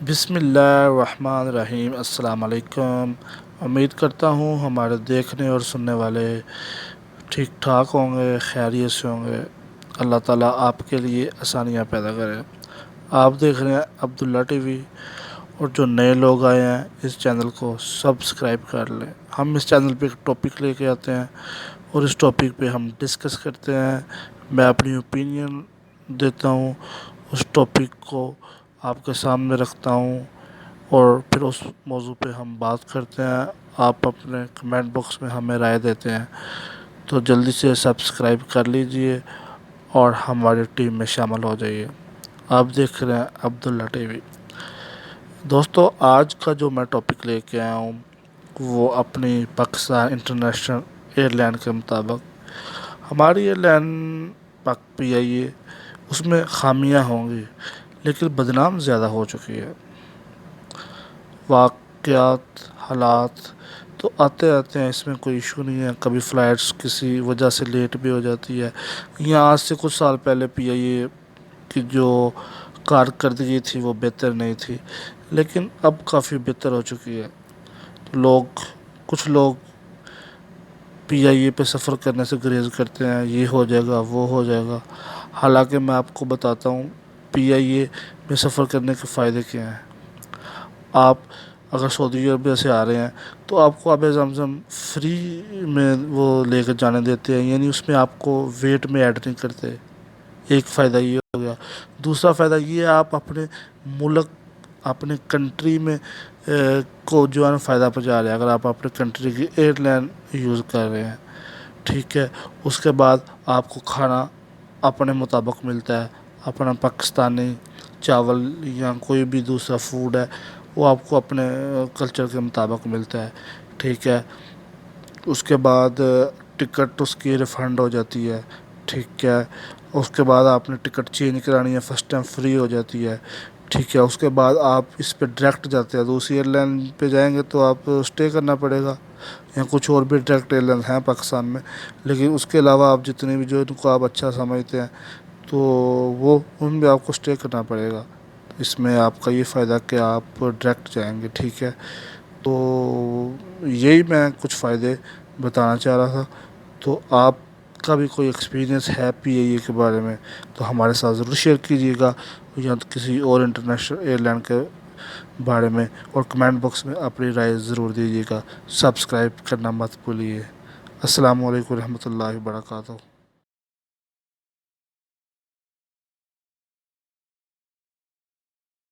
بسم اللہ الرحمن الرحیم۔ السلام علیکم۔ امید کرتا ہوں ہمارے دیکھنے اور سننے والے ٹھیک ٹھاک ہوں گے، خیریت سے ہوں گے۔ اللہ تعالیٰ آپ کے لیے آسانیاں پیدا کرے۔ آپ دیکھ رہے ہیں عبداللہ ٹی وی، اور جو نئے لوگ آئے ہیں اس چینل کو سبسکرائب کر لیں۔ ہم اس چینل پہ ایک ٹاپک لے کے آتے ہیں اور اس ٹاپک پہ ہم ڈسکس کرتے ہیں۔ میں اپنی اوپینین دیتا ہوں، اس ٹاپک کو آپ کے سامنے رکھتا ہوں اور پھر اس موضوع پہ ہم بات کرتے ہیں۔ آپ اپنے کمنٹ باکس میں ہمیں رائے دیتے ہیں، تو جلدی سے سبسکرائب کر لیجئے اور ہماری ٹیم میں شامل ہو جائیے۔ آپ دیکھ رہے ہیں عبداللہ ٹی وی۔ دوستو، آج کا جو میں ٹاپک لے کے آیا ہوں وہ اپنی پاکستان انٹرنیشنل ایئر لائن کے مطابق ہماری ایئر لائن پاک پی آئی اے، اس میں خامیاں ہوں گی لیکن بدنام زیادہ ہو چکی ہے۔ واقعات، حالات تو آتے آتے ہیں، اس میں کوئی ایشو نہیں ہے۔ کبھی فلائٹس کسی وجہ سے لیٹ بھی ہو جاتی ہے، یا آج سے کچھ سال پہلے پی آئی اے کی جو کارکردگی تھی وہ بہتر نہیں تھی، لیکن اب کافی بہتر ہو چکی ہے۔ کچھ لوگ پی آئی اے پہ سفر کرنے سے گریز کرتے ہیں، یہ ہو جائے گا وہ ہو جائے گا۔ حالانکہ میں آپ کو بتاتا ہوں پی آئی اے میں سفر کرنے کے فائدے کیا ہیں۔ آپ اگر سعودی عربیہ سے آ رہے ہیں تو آپ کو آب زمزم فری میں وہ لے کر جانے دیتے ہیں، یعنی اس میں آپ کو ویٹ میں ایڈ نہیں کرتے۔ ایک فائدہ یہ ہو گیا۔ دوسرا فائدہ یہ ہے، آپ اپنے ملک، اپنے کنٹری میں کو جو ہے نا فائدہ پہنچا رہے ہیں، اگر آپ اپنے کنٹری کی ایئر لائن یوز کر رہے ہیں، ٹھیک ہے۔ اس کے بعد آپ کو کھانا اپنے مطابق ملتا ہے، اپنا پاکستانی چاول یا کوئی بھی دوسرا فوڈ ہے وہ آپ کو اپنے کلچر کے مطابق ملتا ہے، ٹھیک ہے۔ اس کے بعد ٹکٹ اس کی ریفنڈ ہو جاتی ہے، ٹھیک ہے۔ اس کے بعد آپ نے ٹکٹ چینج کرانی ہے، فرسٹ ٹائم فری ہو جاتی ہے، ٹھیک ہے۔ اس کے بعد آپ اس پہ ڈائریکٹ جاتے ہیں، دوسری ایئر لائن پہ جائیں گے تو آپ اسٹے کرنا پڑے گا، یا کچھ اور بھی ڈائریکٹ ایئر لائن ہیں پاکستان میں، لیکن اس کے علاوہ آپ جتنے بھی جو ان کو آپ اچھا سمجھتے ہیں تو وہ ان میں آپ کو اسٹے کرنا پڑے گا۔ اس میں آپ کا یہ فائدہ کہ آپ ڈائریکٹ جائیں گے، ٹھیک ہے۔ تو یہی میں کچھ فائدے بتانا چاہ رہا تھا۔ تو آپ کا بھی کوئی ایکسپیرینس ہے پی اے اے کے بارے میں تو ہمارے ساتھ ضرور شیئر کیجیے گا، یا کسی اور انٹرنیشنل ایئر لائن کے بارے میں، اور کمنٹ باکس میں اپنی رائے ضرور دیجیے گا۔ سبسکرائب کرنا مت بھولیے۔ السلام علیکم ورحمۃ اللہ وبرکاتہ۔